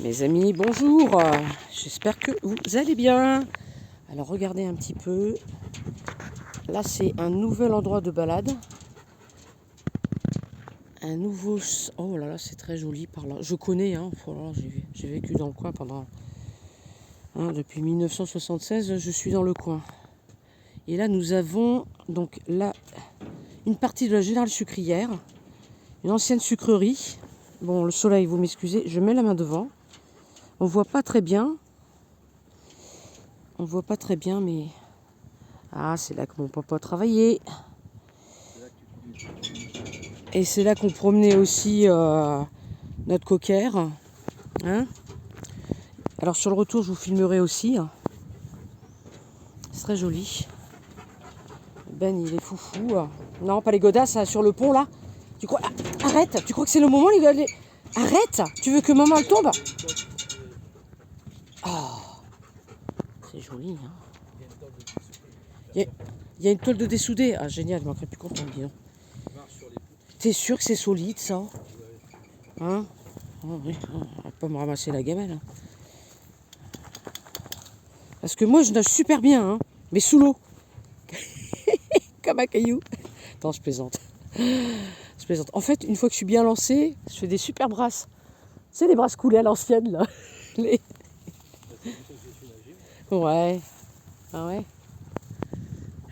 Mes amis, bonjour. J'espère que vous allez bien. Alors regardez un petit peu. Là c'est un nouvel endroit de balade. Un nouveau... Oh là là, c'est très joli par là. Je connais, hein. Voilà, j'ai vécu dans le coin pendant... depuis 1976, je suis dans le coin. Et là nous avons donc là une partie de la Générale Sucrière. Une ancienne sucrerie. Bon, le soleil, vous m'excusez, je mets la main devant. On voit pas très bien. On voit pas très bien, mais... Ah, c'est là que mon papa travaillait. Et c'est là qu'on promenait aussi notre cocker. Hein, alors sur le retour, je vous filmerai aussi. C'est très joli. Ben, il est foufou. Non, pas les godasses sur le pont, là. Tu crois... Arrête. Tu crois que c'est le moment, les... Arrête. Tu veux que maman elle tombe? Oh, c'est joli, hein. Il y a une tôle de dessoudé. Ah, génial, je m'en serais plus content, dis donc. T'es sûr que c'est solide, ça? Hein? Oh, oui. On va pas me ramasser la gamelle. Hein. Parce que moi, je nage super bien, hein, mais sous l'eau. Comme un caillou. Attends, je plaisante. Je plaisante. En fait, une fois que je suis bien lancée, je fais des super brasses. Tu sais, les brasses coulées à l'ancienne, là. Les... Ouais. Ah ouais.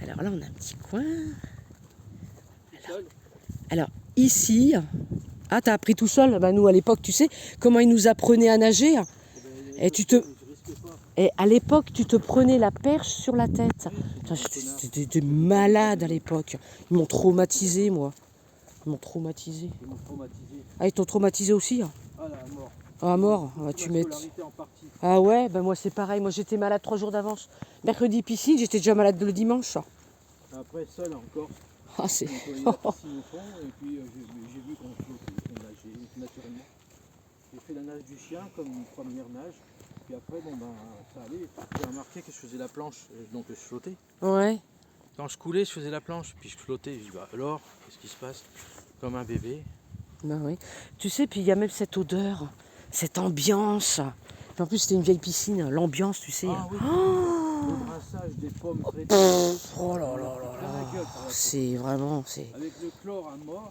Alors là, on a un petit coin. Alors ici... Ah, t'as appris tout seul? Bah, nous, à l'époque, tu sais comment ils nous apprenaient à nager. Et tu te... Et à l'époque, tu te prenais la perche sur la tête. J'étais malade à l'époque. Ils m'ont traumatisé, moi. Ils m'ont traumatisé. Ah, ils t'ont traumatisé aussi? Ah, la mort. Ah, mort. Ah, tu m'étonnes. Ah ouais, ben moi c'est pareil. Moi j'étais malade 3 jours d'avance. Mercredi piscine, j'étais déjà malade le dimanche. Après, seul encore. Ah, c'est... On nettoyait la piscine au fond, et puis j'ai vu qu'on nageait naturellement. J'ai fait la nage du chien comme une première nage. Puis après, bon ben, ça allait. J'ai remarqué que je faisais la planche, donc je flottais. Ouais. Quand je coulais, je faisais la planche, puis je flottais. Je dis, bah alors, qu'est-ce qui se passe? Comme un bébé. Ben oui. Tu sais, puis il y a même cette odeur, cette ambiance. Puis en plus, c'était une vieille piscine, l'ambiance, tu sais. Ah oui, Oh, le brassage des pommes traitées. oh là là là là. C'est vraiment... c'est... Avec le chlore à mort.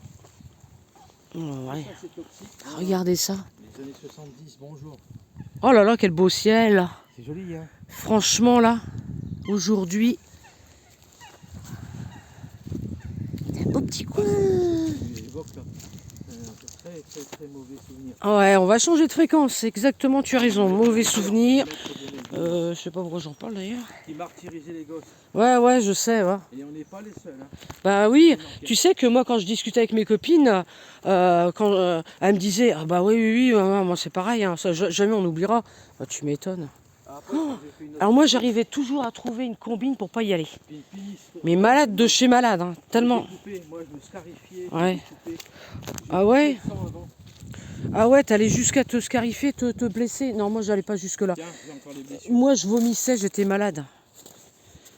Ouais. Ça, c'est toxique. Regardez ça. Les années 70, bonjour. Oh là là, quel beau ciel. C'est joli, hein. Franchement, là, aujourd'hui, c'est un beau petit coin. Évoque là. Très mauvais souvenir. Ouais, on va changer de fréquence, exactement, tu as raison. Mauvais souvenir. Je sais pas pourquoi j'en parle d'ailleurs. Qui martyrisait les gosses. Ouais, je sais, ouais. Et on n'est pas les seuls. Hein. Bah oui, tu sais que moi quand je discutais avec mes copines, quand elles me disaient ah bah oui, moi c'est pareil, hein, ça, jamais on oubliera. Bah, tu m'étonnes. Après, Alors moi j'arrivais toujours à trouver une combine pour pas y aller. Mais malade de chez malade, hein, tellement. Moi je me scarifiais. Ouais. Ah ouais. Ah ouais, t'allais jusqu'à te scarifier, te blesser. Non, moi j'allais pas jusque là. Moi je vomissais, j'étais malade.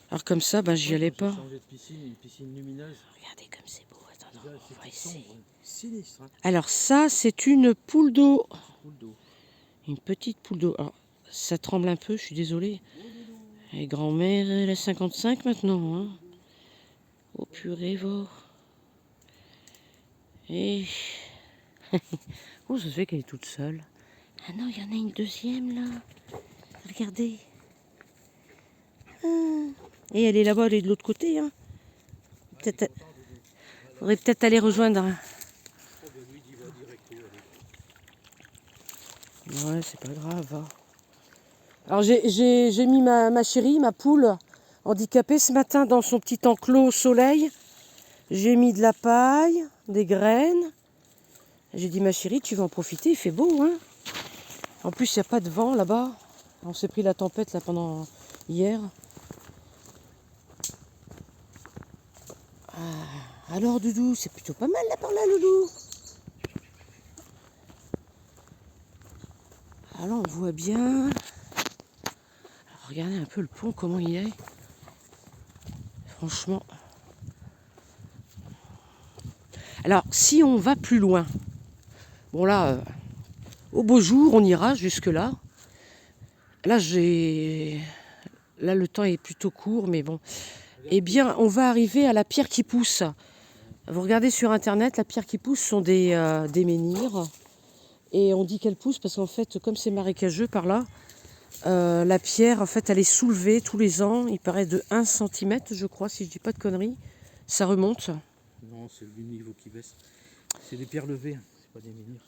Alors comme ça, ben j'y allais pas. Changé de piscine, une piscine lumineuse. Regardez comme c'est beau. Attends, on va essayer. Sinistre. Hein. Alors ça, c'est une poule d'eau. Une petite poule d'eau. Alors, ça tremble un peu, je suis désolée. Et grand-mère, elle a 55 maintenant. Hein. Oh purée, va. Et... oh, ça se fait qu'elle est toute seule. Ah non, il y en a une deuxième là. Regardez. Ah. Et elle est là-bas, elle est de l'autre côté. Hein. Faudrait peut-être aller rejoindre. Ouais, c'est pas grave. Hein. Alors j'ai mis ma chérie, ma poule handicapée ce matin dans son petit enclos au soleil. J'ai mis de la paille, des graines. J'ai dit ma chérie, tu vas en profiter, il fait beau. Hein. En plus, il n'y a pas de vent là-bas. On s'est pris la tempête là pendant hier. Ah, alors Doudou, c'est plutôt pas mal là par là, Doudou. Alors on voit bien. Alors, regardez un peu le pont, comment il est. Franchement. Alors, si on va plus loin, bon là, Au beau jour, on ira jusque-là. Là, là, le temps est plutôt court, mais bon. Eh bien, on va arriver à la pierre qui pousse. Vous regardez sur Internet, la pierre qui pousse sont des menhirs. Et on dit qu'elle pousse parce qu'en fait, comme c'est marécageux par là, la pierre, en fait, elle est soulevée tous les ans. Il paraît de 1 centimètre, je crois, si je dis pas de conneries. Ça remonte. Non, c'est le niveau qui baisse. C'est des pierres levées, hein, c'est pas des menhirs.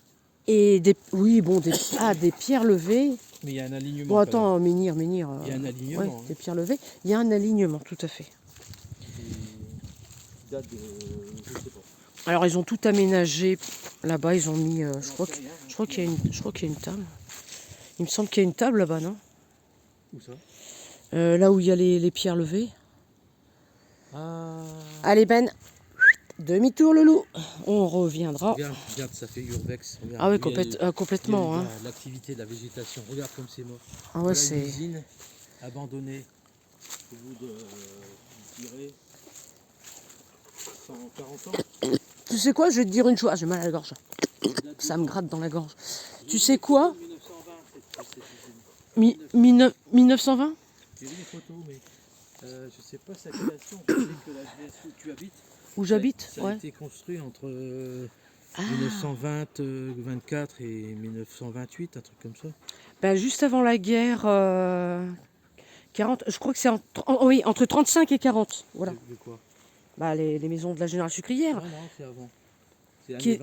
Et oui, bon, des pierres levées. Mais il y a un alignement. Bon, attends, menhir. Il y a un alignement. Ouais, Hein. des pierres levées. Il y a un alignement, tout à fait. Qui date de. Je sais pas. Alors, ils ont tout aménagé. Là-bas, ils ont mis. Je crois qu'il y a une table. Il me semble qu'il y a une table là-bas, non? Où ça? Là où il y a les pierres levées. Ah. Allez, Ben. Demi-tour, le loup. On reviendra. Regarde, ça fait urbex. Regarde, Ah oui, complètement. Hein. L'activité de la végétation. Regarde comme c'est mort. Ah ouais, c'est... Une usine abandonnée au bout de, je dirais, 140 ans. Tu sais quoi, je vais te dire une chose. Ah, j'ai mal à la gorge. Ça me gratte dans la gorge. Tu sais quoi? 1920. J'ai vu une photo, mais je sais pas sa création. Je sais que la GSU où tu habites. Où j'habite, ça a été construit entre 1924 et 1928, un truc comme ça. Ben, juste avant la guerre, 40, je crois que c'est oui, entre 35 et 40. Voilà. De quoi? Bah, les maisons de la générale sucrière. Non, c'est avant. C'est Qui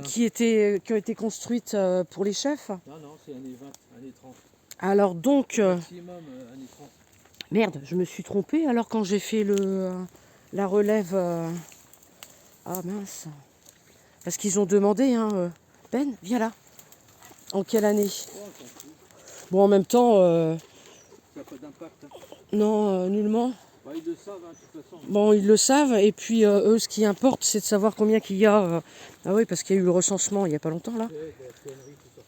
ont été construites pour les chefs. Non, c'est années 20, années 30. Alors donc... Maximum années 30. Merde, je me suis trompée alors quand j'ai fait la relève... Ah mince. Parce qu'ils ont demandé, hein, Ben, viens là. En quelle année? Bon, en même temps... Ça n'a pas d'impact. Hein. Non, nullement. Bah, ils le savent, hein, de toute façon. Bon, ils le savent, et puis eux, ce qui importe, c'est de savoir combien qu'il y a... Ah oui, parce qu'il y a eu le recensement il n'y a pas longtemps, là.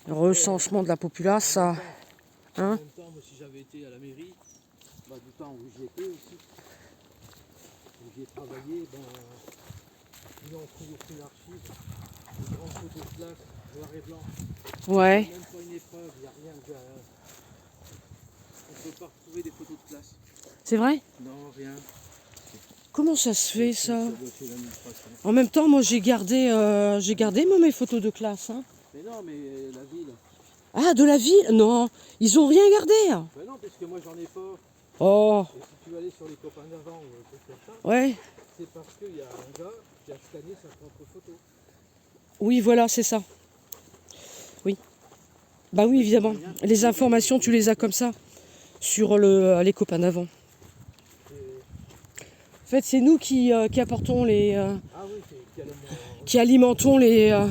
Le recensement de la populace, ça... En même temps, moi, si j'avais été à la mairie, bah, du temps où j'y étais aussi, où j'y ai travaillé, ben, ils ont trouvé une archive, une grande photo de classe, noir et blanc. Ouais. Même pas une épreuve, il n'y a rien. On ne peut pas retrouver des photos de classe. C'est vrai? Non, rien. Comment ça se fait, ça? Ça doit être l'administration. En même temps, moi, j'ai gardé moi, mes photos de classe. Hein. Mais non, mais la ville. Ah, de la ville? Non, ils ont rien gardé. Ben non, parce que moi, j'en ai pas. Oh, Et si tu veux aller sur les copains d'avant ou des trucs comme ça, ouais. c'est parce qu'il y a un gars qui a scanné sa propre photo. Oui, voilà, c'est ça. Oui. Bah oui, évidemment. Les informations, tu les as comme ça, sur les copains d'avant. En fait, c'est nous qui apportons qui alimentons le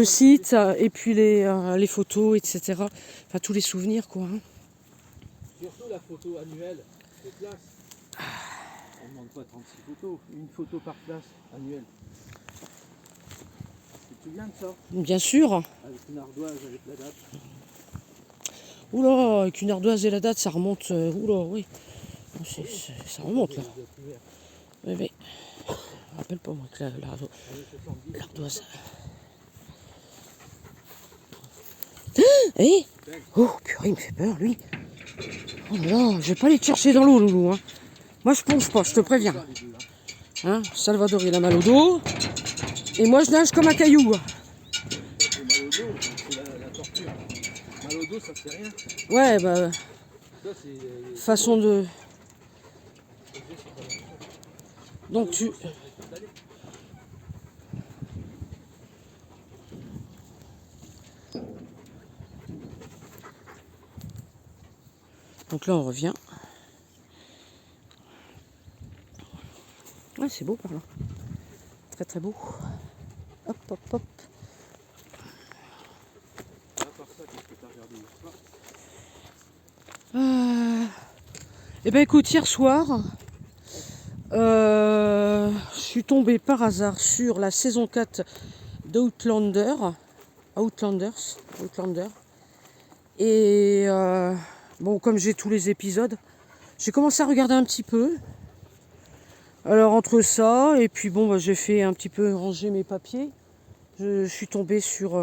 site, et puis les photos, etc. Enfin, tous les souvenirs, quoi. Hein. Surtout la photo annuelle de classe. On ne demande pas 36 photos, une photo par classe annuelle. Tu te souviens de ça? Bien sûr. Avec une ardoise, avec la date. Oula, avec une ardoise et la date, ça remonte. Oula, oui. Ça remonte, là. Oui, mais... Je me rappelle pas, moi, que l'ardoise... Eh? Oh, purée, il me fait peur, lui. Oh là là, je vais pas aller te chercher dans l'eau, loulou. Hein. Moi, je plonge pas, je te préviens. Hein, Salvador, il a mal au dos. Et moi, je nage comme un caillou. Mal au dos, c'est la torture. Mal au dos, ça c'est rien. Ouais, bah... Ça, c'est... Façon de... Donc tu... Donc là, on revient. Ouais, c'est beau par là. Très très beau. Hop, hop, hop. À part ça, qu'est-ce que tu as regardé hier soir? Eh ben écoute, hier soir, je suis tombée par hasard sur la saison 4 d'Outlander. Outlanders. Et bon, comme j'ai tous les épisodes, j'ai commencé à regarder un petit peu. Alors entre ça et puis bon, bah, j'ai fait un petit peu ranger mes papiers. Je suis tombée sur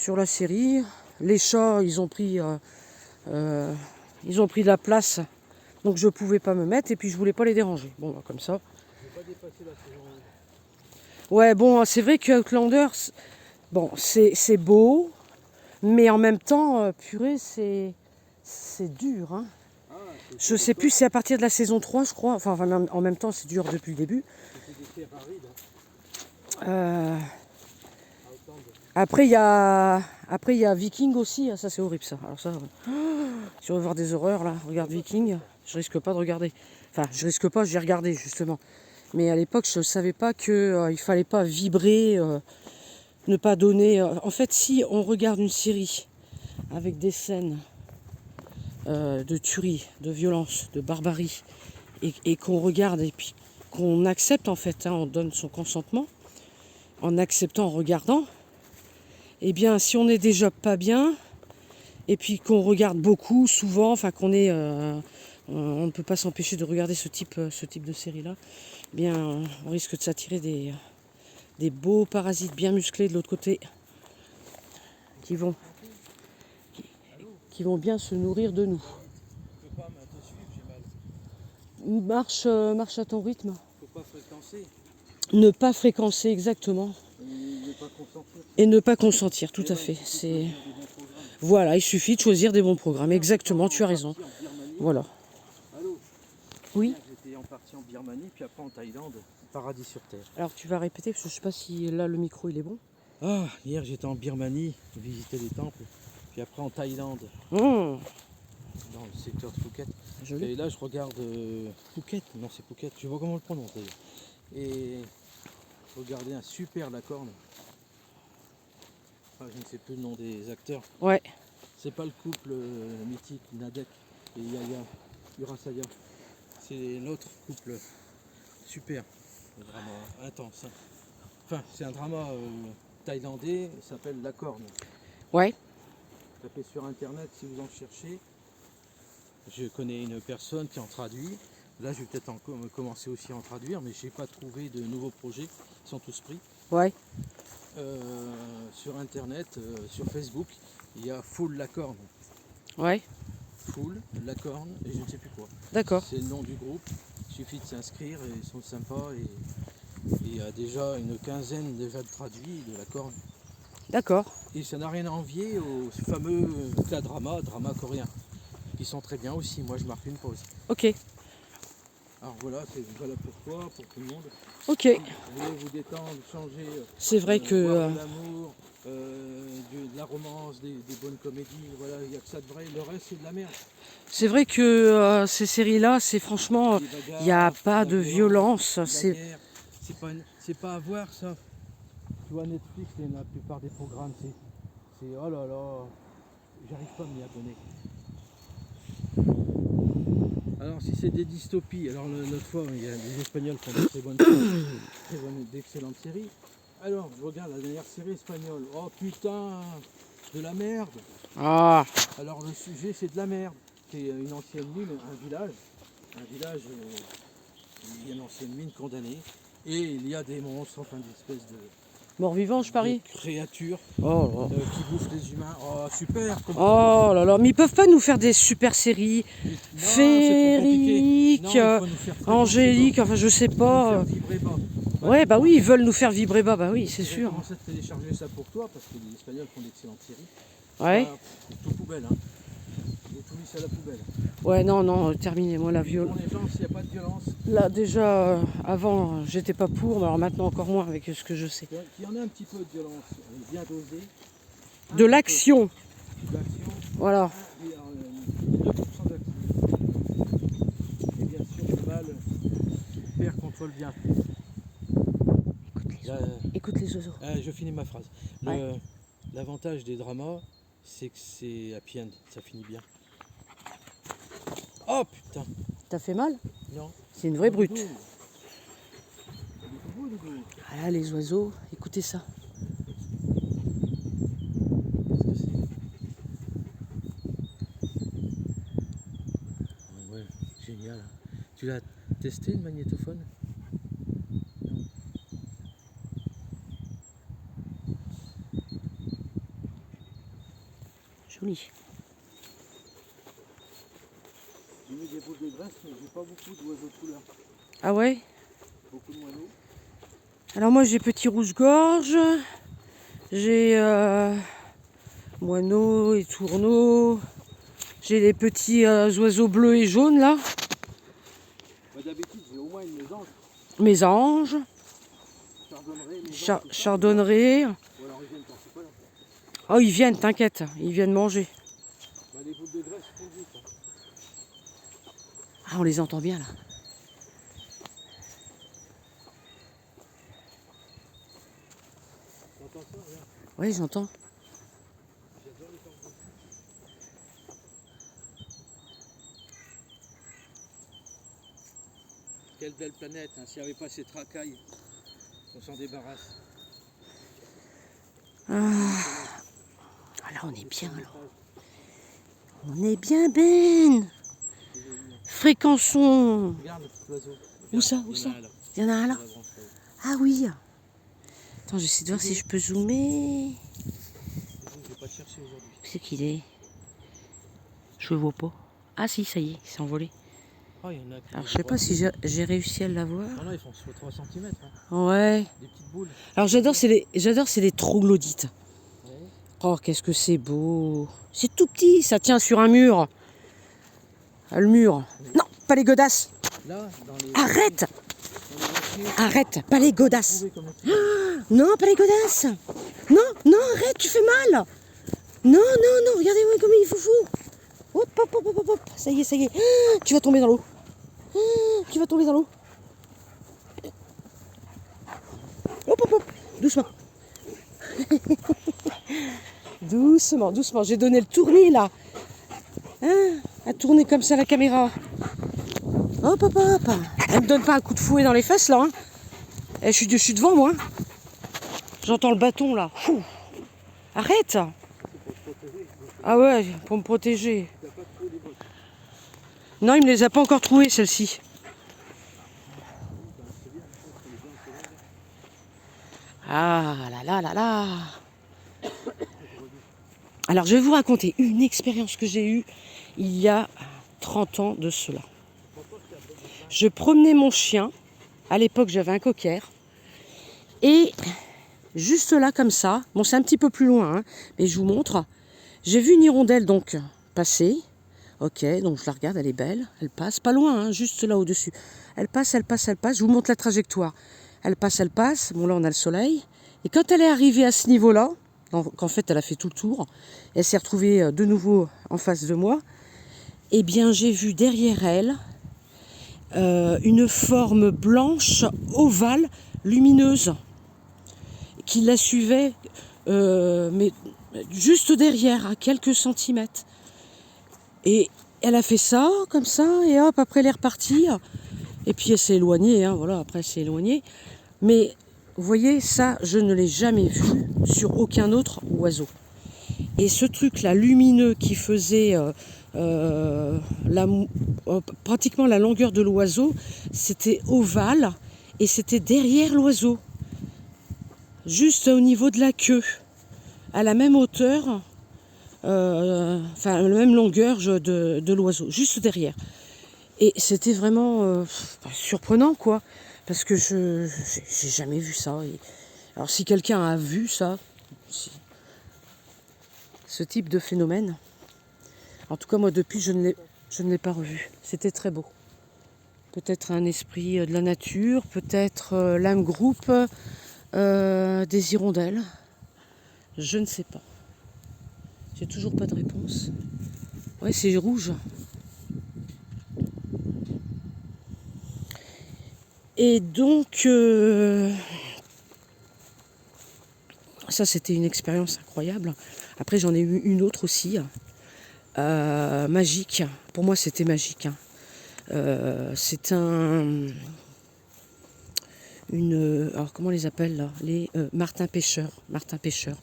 sur la série. Les chats, ils ont pris de la place, donc je pouvais pas me mettre et puis je voulais pas les déranger. Bon, bah, comme ça. Je vais pas dépasser la saison. Ouais, bon, c'est vrai que Outlander, bon, c'est beau, mais en même temps, purée, c'est dur. Hein. Ah, Je sais plus, c'est à partir de la saison 3, je crois. Enfin, en même temps, c'est dur depuis le début. c'est des terres arides. Euh, À Outlander. après, il y a Viking aussi. Ah, ça, c'est horrible, ça. Alors ça, si on veut voir des horreurs, là, regarde Viking. Je risque pas de regarder. Enfin, je risque pas, j'ai regardé, justement. Mais à l'époque, je ne savais pas qu'il fallait pas vibrer, ne pas donner... En fait, si on regarde une série avec des scènes de tuerie, de violence, de barbarie, et qu'on regarde et puis qu'on accepte, en fait, hein, on donne son consentement, en acceptant, en regardant, eh bien, si on n'est déjà pas bien, et puis qu'on regarde beaucoup, souvent, enfin qu'on est... on ne peut pas s'empêcher de regarder ce type de série-là, eh bien, on risque de s'attirer des beaux parasites bien musclés de l'autre côté qui vont bien se nourrir de nous. Je peux pas te suivre, j'ai mal. Marche à ton rythme. Faut pas fréquencer Ne pas fréquencer exactement. et ne pas consentir. Et ne pas consentir, tout à fait. Il C'est des bons programmes. voilà, il suffit de choisir des bons programmes. Exactement, tu as raison. Voilà. Allô. Oui. J'étais en partie en Birmanie, puis après en Thaïlande, paradis sur terre. Alors tu vas répéter parce que je sais pas si là le micro il est bon. Ah, hier j'étais en Birmanie, visiter les temples, puis après en Thaïlande, Mmh, dans le secteur de Phuket. joli. Et là je regarde Phuket, non c'est Phuket, je vois comment on le prononce d'ailleurs. Et regardez un super Lacorne. Ah, je ne sais plus le nom des acteurs. Ouais. C'est pas le couple mythique Nadek et Yaya Urasaya. C'est l'autre couple super. Un drama intense. Enfin, c'est un drama thaïlandais, il s'appelle Lacorne. Ouais. Tapez sur internet si vous en cherchez. Je connais une personne qui en traduit. Là, je vais peut-être commencer aussi à en traduire, mais je n'ai pas trouvé de nouveaux projets. Ils sont tous pris. Ouais. Sur internet, sur Facebook, il y a Full Lacorne. Ouais. Full Lacorne et je ne sais plus quoi. D'accord. C'est le nom du groupe. Il suffit de s'inscrire et ils sont sympas. Et il y a déjà une quinzaine déjà de traduits de Lacorne. D'accord. Et ça n'a rien à envier aux fameux K-drama, drama coréens, qui sont très bien aussi. Moi, je marque une pause. Ok. Alors voilà, c'est voilà pour toi, pour tout le monde. Ok. Vous voulez vous détendre, changer, C'est vrai que voir de l'amour, de la romance, des bonnes comédies. Voilà, il n'y a que ça de vrai. Le reste, c'est de la merde. ces séries-là, c'est franchement, Des il n'y a bagarres, pas la de violence. la C'est guerre. C'est pas à voir ça. Tu vois, Netflix, la plupart des programmes, c'est oh là là, j'arrive pas à m'y abonner. Alors si c'est des dystopies, alors l'autre fois il y a les Espagnols qui font d'excellentes séries. Alors je regarde la dernière série espagnole. Oh putain, de la merde. ah Alors le sujet c'est de la merde. C'est une ancienne mine, un village, il y a une ancienne mine condamnée. Et il y a des monstres, enfin des espèces mort-vivant, je parie. de créatures Oh, qui bouffent les humains. Oh super. oh là là, mais ils peuvent pas nous faire des super séries Non, féeriques, c'est trop compliqué. Non, il faut nous faire très angéliques, enfin je sais Faut nous pas. faire vibrer bas. Ouais, bah oui, ils veulent nous faire vibrer bas, bah oui, c'est J'ai sûr. commencé à télécharger ça pour toi parce que les Espagnols font d'excellentes séries. Ouais. C'est tout poubelle, hein. J'ai tout mis ça à la poubelle. Ouais, non, non, terminé, moi la Pour violence. les gens, s'il n'y a pas de violence, Là déjà, avant, j'étais pas pour, mais alors maintenant encore moins avec ce que je sais. qu'il y en a un petit peu de violence, bien dosée. De l'action, D'action, voilà. et 2% d'action. Et bien sûr, le mal perd contre le bien. Écoute les oiseaux. Je finis ma phrase. Ouais. L'avantage des dramas, c'est que c'est happy end, ça finit bien. Oh putain. T'as fait mal? Non. C'est une vraie brute. Doudou. Doudou. Ah là, les oiseaux, écoutez ça. Qu'est-ce que c'est? Ah ouais, génial. Tu l'as testé le magnétophone? Non. Joli. J'ai mis des boules de graisse, mais j'ai pas beaucoup d'oiseaux de couleur. Ah ouais? Beaucoup de moineaux. Alors moi j'ai petit rouge-gorge, j'ai moineaux et tourneaux, j'ai les petits oiseaux bleus et jaunes là, Bah, d'habitude, j'ai au moins une mésange. mésanges, Chardonneret, mésange, tout ça. chardonneret. Ou alors ils viennent quand c'est pas là. Oh ils viennent, t'inquiète, ils viennent manger. Bah, les boules de graisse fondues, quoi. Ah on les entend bien là. T'entends ça, regarde. Oui j'entends. J'adore les corbeaux. Quelle belle planète, hein. S'il n'y avait pas ces tracailles, on s'en débarrasse. Ah là on est bien là. On est bien Ben. Fréquençon. Regarde le petit oiseau. Où ça? Où ça? Il y en a un là. Ah oui. Attends, j'essaie de voir si je peux zoomer. Je vais pas te chercher aujourd'hui. Où c'est qu'il est? Je le vois pas. Ah si, ça y est, il s'est envolé. Oh, il y en a qui Alors je sais pas si j'ai réussi à l'avoir. Non, ils font sur 3 cm. Hein. Ouais. Des petites boules. Alors j'adore, c'est les troglodytes. Ouais. Oh, qu'est-ce que c'est beau. C'est tout petit, ça tient sur un mur. Ah, le mur. Non, pas les godasses. Là, dans les... Arrête. Dans les rochers, Arrête, pas les godasses. trouvé comme les Non, pas les godasses. Non, non, arrête, tu fais mal. Non, non, non, regardez-moi comme il est foufou. Hop, hop, hop, hop, hop. Ça y est, ça y est. Ah, tu vas tomber dans l'eau. Ah, tu vas tomber dans l'eau. Hop, hop, hop. Doucement. Doucement, doucement. J'ai donné le tournis là. Hein, à tourner comme ça la caméra. Hop, hop, hop. Elle me donne pas un coup de fouet dans les fesses là. Hein. Eh, je suis devant moi. J'entends le bâton là. Fou. Arrête. Ah ouais, pour me protéger. Non, il me les a pas encore trouvées celles-ci. Ah là là là là. Alors je vais vous raconter une expérience que j'ai eue il y a 30 ans de cela. Je promenais mon chien. À l'époque j'avais un cocker. Et juste là comme ça, bon c'est un petit peu plus loin, hein, mais je vous montre. J'ai vu une hirondelle donc passer. Ok, donc je la regarde, elle est belle. Elle passe, pas loin, hein, juste là au-dessus. Elle passe, elle passe, elle passe. Je vous montre la trajectoire. Elle passe, elle passe. Bon là on a le soleil. Et quand elle est arrivée à ce niveau-là, qu'en fait elle a fait tout le tour, elle s'est retrouvée de nouveau en face de moi. Eh bien j'ai vu derrière elle une forme blanche, ovale, lumineuse, qui la suivait, mais juste derrière, à quelques centimètres. Et elle a fait ça, comme ça, et hop, après elle est repartie. Et puis elle s'est éloignée, hein, voilà, après elle s'est éloignée. Mais vous voyez, ça, je ne l'ai jamais vu sur aucun autre oiseau. Et ce truc-là, lumineux, qui faisait pratiquement la longueur de l'oiseau, c'était ovale, et c'était derrière l'oiseau. Juste au niveau de la queue, à la même hauteur, enfin la même longueur de l'oiseau, juste derrière. Et c'était vraiment surprenant quoi, parce que j'ai jamais vu ça. Et alors si quelqu'un a vu ça, ce type de phénomène, en tout cas moi depuis je ne l'ai pas revu. C'était très beau. Peut-être un esprit de la nature, peut-être l'âme groupe des hirondelles. Je ne sais pas. J'ai toujours pas de réponse. Ouais, c'est rouge. Et donc, ça c'était une expérience incroyable. Après j'en ai eu une autre aussi, magique. Pour moi c'était magique. Hein. C'est alors comment on les appelle là? Les martins pêcheurs. Martins pêcheurs.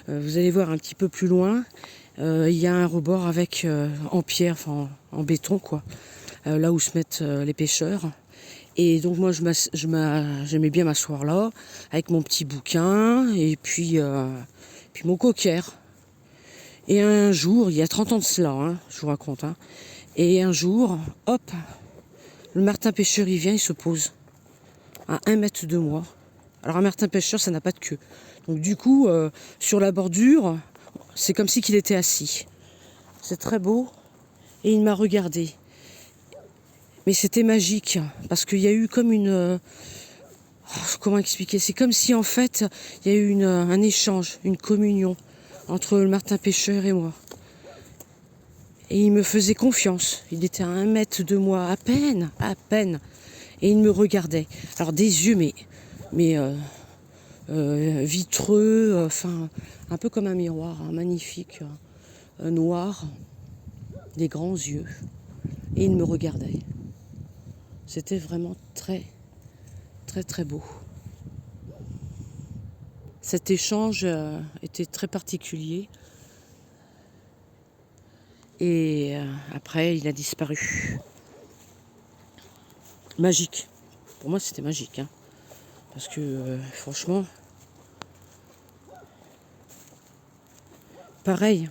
Vous allez voir un petit peu plus loin, il y a un rebord avec en pierre, enfin en béton quoi, là où se mettent les pêcheurs. Et donc moi j'aimais bien m'asseoir là avec mon petit bouquin et puis mon cocker. Et un jour, il y a 30 ans de cela, hein, je vous raconte. Hein, et un jour, hop, le martin pêcheur, il vient, il se pose à 1 mètre de moi. Alors un martin pêcheur, ça n'a pas de queue. Donc du coup, sur la bordure, c'est comme si qu'il était assis. C'est très beau. Et il m'a regardé. Mais c'était magique, parce qu'il y a eu comme une... comment expliquer? C'est comme si en fait, il y a eu un échange, une communion entre le martin pêcheur et moi. Et il me faisait confiance. Il était à 1 mètre de moi, à peine, à peine. Et il me regardait. Alors des yeux, mais vitreux, enfin, un peu comme un miroir, hein, magnifique, noir, des grands yeux. Et il me regardait. C'était vraiment très, très, très beau. Cet échange était très particulier. Et après, il a disparu. Magique. Pour moi, c'était magique. Hein. Parce que, franchement, pareil.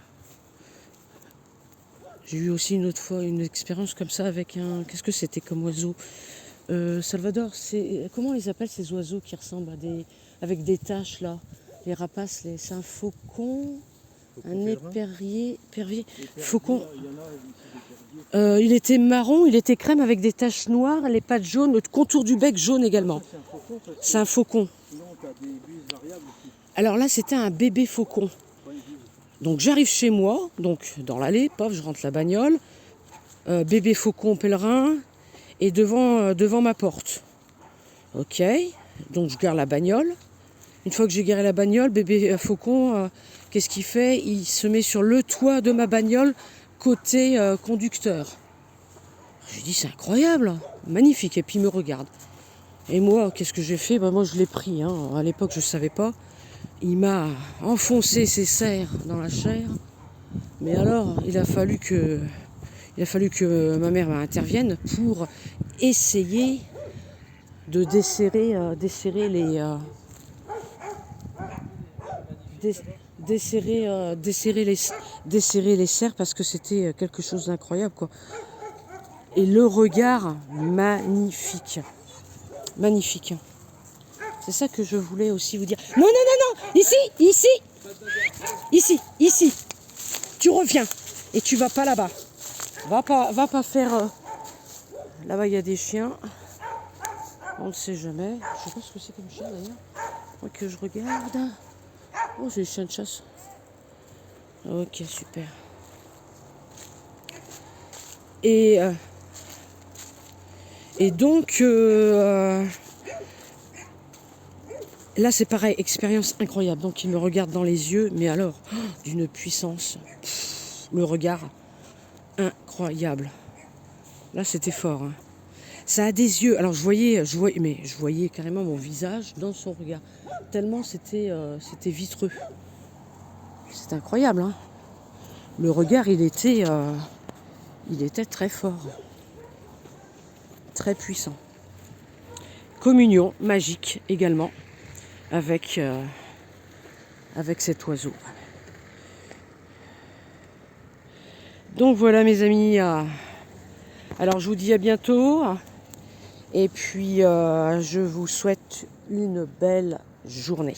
J'ai eu aussi une autre fois une expérience comme ça avec un... Qu'est-ce que c'était comme oiseau? Salvador, comment on les appelle ces oiseaux qui ressemblent à des... avec des taches là? Les rapaces, c'est un faucon, un épervier, faucon. Il était marron, il était crème avec des taches noires, les pattes jaunes, le contour du bec jaune également. C'est un faucon. Alors là, c'était un bébé faucon. Donc j'arrive chez moi, donc dans l'allée, paf, je rentre la bagnole, bébé faucon pèlerin, et devant ma porte. Ok, donc je gare la bagnole. Une fois que j'ai garé la bagnole, bébé faucon, qu'est-ce qu'il fait? Il se met sur le toit de ma bagnole, côté conducteur. Je lui dis, c'est incroyable, magnifique, et puis il me regarde. Et moi, qu'est-ce que j'ai fait? Moi, je l'ai pris, hein. À l'époque, je ne savais pas. Il m'a enfoncé ses serres dans la chair. Mais alors, il a fallu que ma mère intervienne pour essayer de desserrer les serres parce que c'était quelque chose d'incroyable, quoi. Et le regard, magnifique. Magnifique. C'est ça que je voulais aussi vous dire. Non, non, non, non. Ici. Tu reviens. Et tu vas pas là-bas. Va pas faire... Là-bas, il y a des chiens. On ne sait jamais. Je sais pas ce que c'est comme chien, d'ailleurs. Moi, que je regarde. Oh, c'est des chiens de chasse. Ok, super. Et donc... là, c'est pareil, expérience incroyable. Donc, il me regarde dans les yeux, mais alors, d'une puissance. Le regard, incroyable. Là, c'était fort. Hein. Ça a des yeux. Alors, je voyais carrément mon visage dans son regard. Tellement c'était vitreux. C'est incroyable. Hein. Le regard, il était très fort. Très puissant. Communion magique également. Avec cet oiseau. Donc voilà mes amis, alors je vous dis à bientôt et puis je vous souhaite une belle journée.